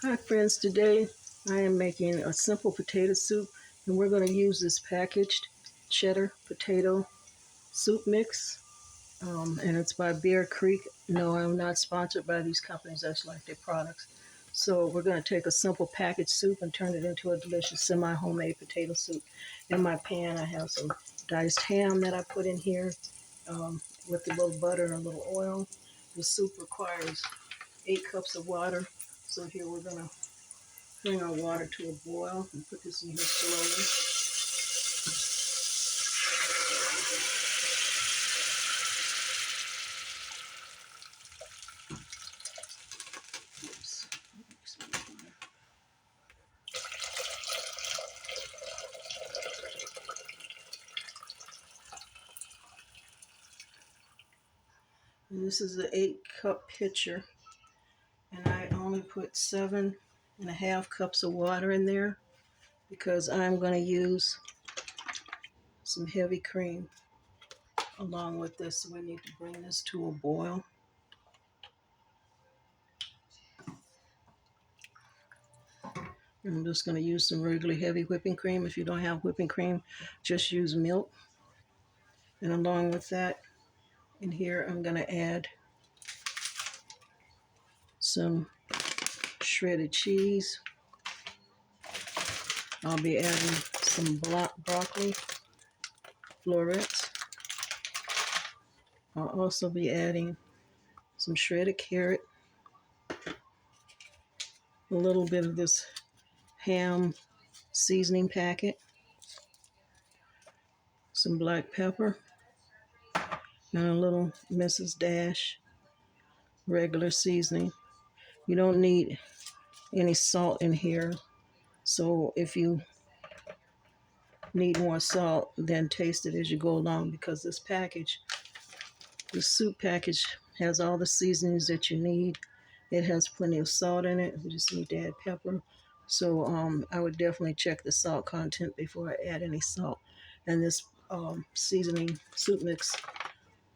Hi friends, today I am making a simple potato soup and we're going to use this packaged cheddar potato soup mix and it's by Bear Creek. No, I'm not sponsored by these companies, I just like their products. So we're going to take a simple packaged soup and turn it into a delicious semi-homemade potato soup. In my pan I have some diced ham that I put in here with a little butter and a little oil. The soup requires 8 cups of water. So here we're going to bring our water to a boil and put this in here slowly. Oops. And this is an 8-cup pitcher, and I only put 7.5 cups of water in there because I'm going to use some heavy cream along with this. So we need to bring this to a boil. I'm just going to use some regular heavy whipping cream. If you don't have whipping cream, just use milk. And along with that, in here I'm going to add some shredded cheese. I'll be adding some broccoli florets. I'll also be adding some shredded carrot, a little bit of this ham seasoning packet, some black pepper, and a little Mrs. Dash regular seasoning. You don't need any salt in here, so if you need more salt, then taste it as you go along, because this soup package has all the seasonings that you need. It has plenty of salt in it. You just need to add pepper. So I would definitely check the salt content before I add any salt. And this seasoning soup mix,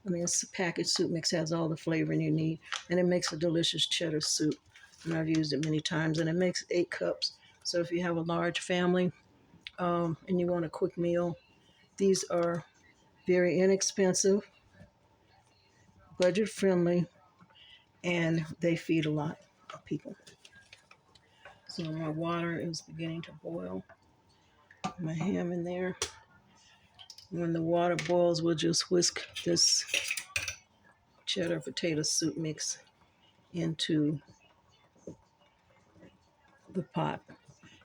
this packaged soup mix has all the flavoring you need, and it makes a delicious cheddar soup. And I've used it many times, and it makes 8 cups. So if you have a large family and you want a quick meal, these are very inexpensive, budget friendly, and they feed a lot of people. So my water is beginning to boil. My ham in there. When the water boils, we'll just whisk this cheddar potato soup mix into the pot.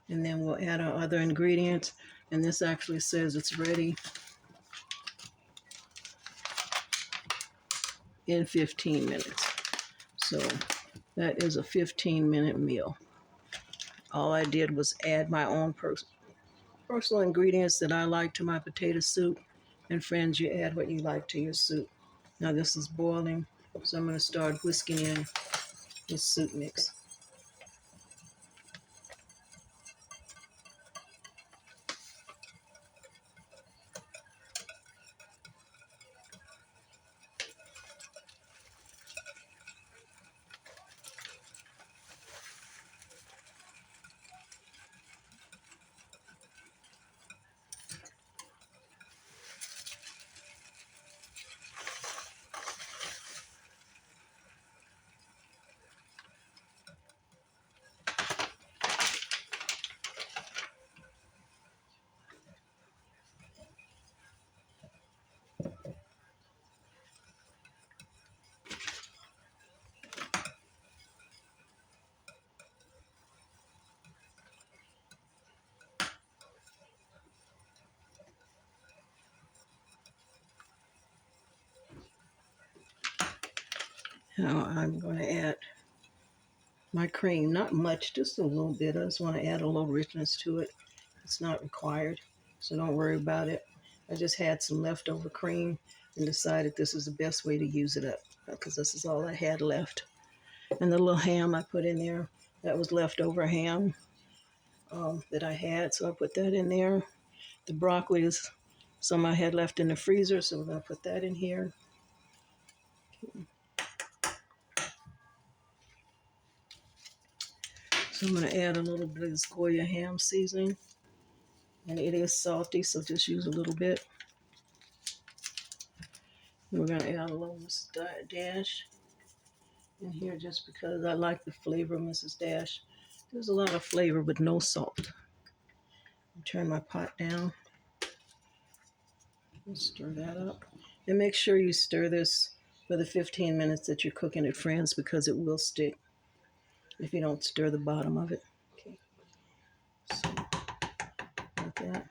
And then we'll add our other ingredients. And this actually says it's ready in 15 minutes. So that is a 15-minute meal. All I did was add my own personal ingredients that I like to my potato soup. And friends, you add what you like to your soup. Now this is boiling, so I'm going to start whisking in this soup mix. Now I'm going to add my cream, not much, just a little bit. I just want to add a little richness to it. It's not required, so don't worry about it. I just had some leftover cream and decided this is the best way to use it up, because this is all I had left. And the little ham I put in there, that was leftover ham that I had, so I put that in there. The broccoli is some I had left in the freezer, so we're going to put that in here. So I'm going to add a little bit of this Goya ham seasoning. And it is salty, so just use a little bit. We're going to add a little Mrs. Dash in here just because I like the flavor of Mrs. Dash. There's a lot of flavor but no salt. Turn my pot down. And stir that up. And make sure you stir this for the 15 minutes that you're cooking it, friends, because it will stick if you don't stir the bottom of it. Okay. So, like that.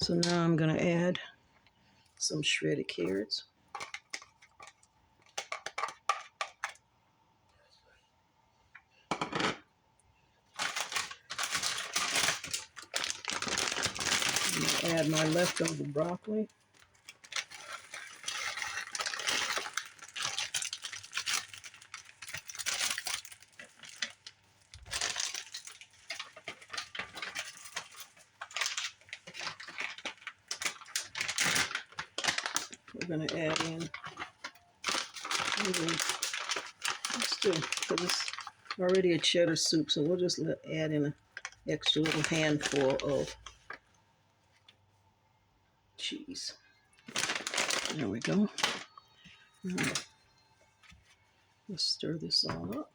So now I'm going to add some shredded carrots. I'm going to add my leftover broccoli. We're going to add in, let's do, because it's already a cheddar soup, so we'll just add in an extra little handful of cheese. There we go. Right. Let's stir this all up.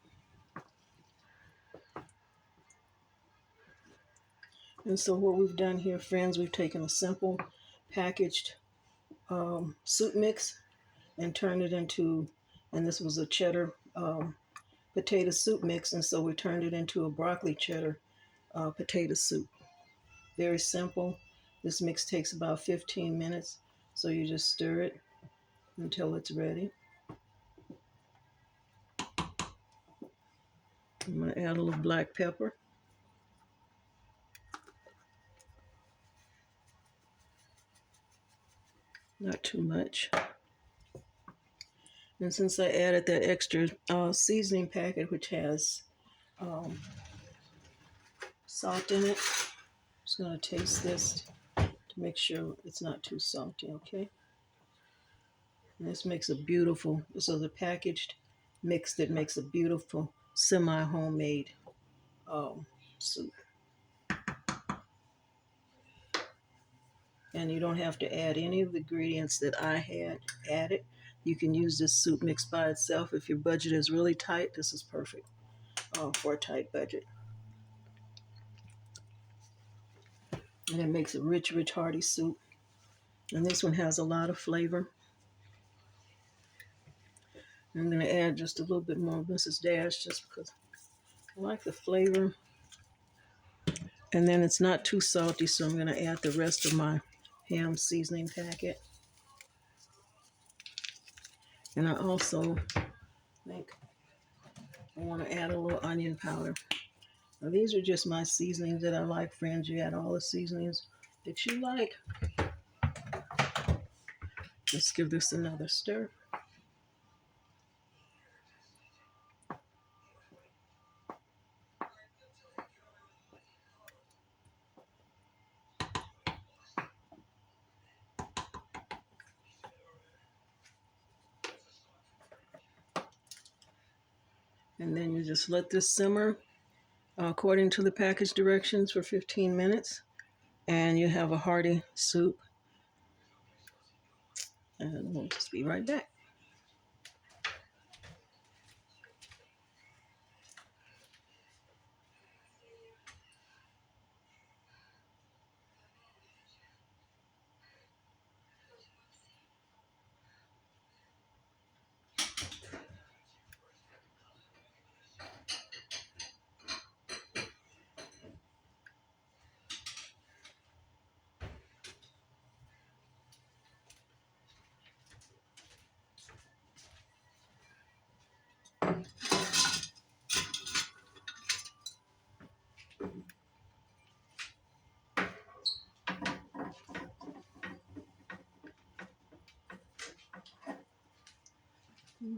And so what we've done here, friends, we've taken a simple packaged soup mix and turned it into, and this was a cheddar potato soup mix, and so we turned it into a broccoli cheddar potato soup. Very simple. This mix takes about 15 minutes, so you just stir it until it's ready. I'm going to add a little black pepper. Not too much. And since I added that extra seasoning packet, which has salt in it, I'm just going to taste this to make sure it's not too salty, okay? And this makes a beautiful, this is a packaged mix that makes a beautiful semi-homemade soup. And you don't have to add any of the ingredients that I had added. You can use this soup mix by itself. If your budget is really tight, this is perfect for a tight budget. And it makes a rich, rich, hearty soup. And this one has a lot of flavor. I'm going to add just a little bit more of Mrs. Dash just because I like the flavor. And then it's not too salty, so I'm going to add the rest of my ham seasoning packet. And I also think I want to add a little onion powder. Now, these are just my seasonings that I like, friends. You add all the seasonings that you like. Let's give this another stir. And then you just let this simmer according to the package directions for 15 minutes. And you have a hearty soup. And we'll just be right back.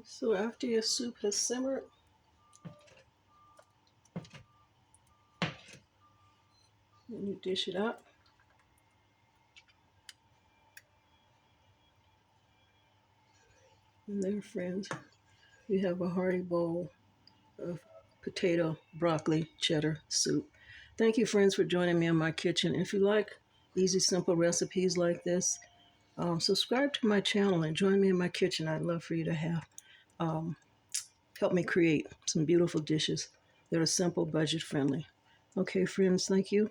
So after your soup has simmered, then you dish it up. And there, friends, you have a hearty bowl of potato, broccoli, cheddar soup. Thank you, friends, for joining me in my kitchen. If you like easy, simple recipes like this, subscribe to my channel and join me in my kitchen. I'd love for you to have um, help me create some beautiful dishes that are simple, budget friendly. Okay, friends, thank you,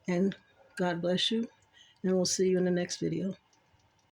and God bless you, and we'll see you in the next video.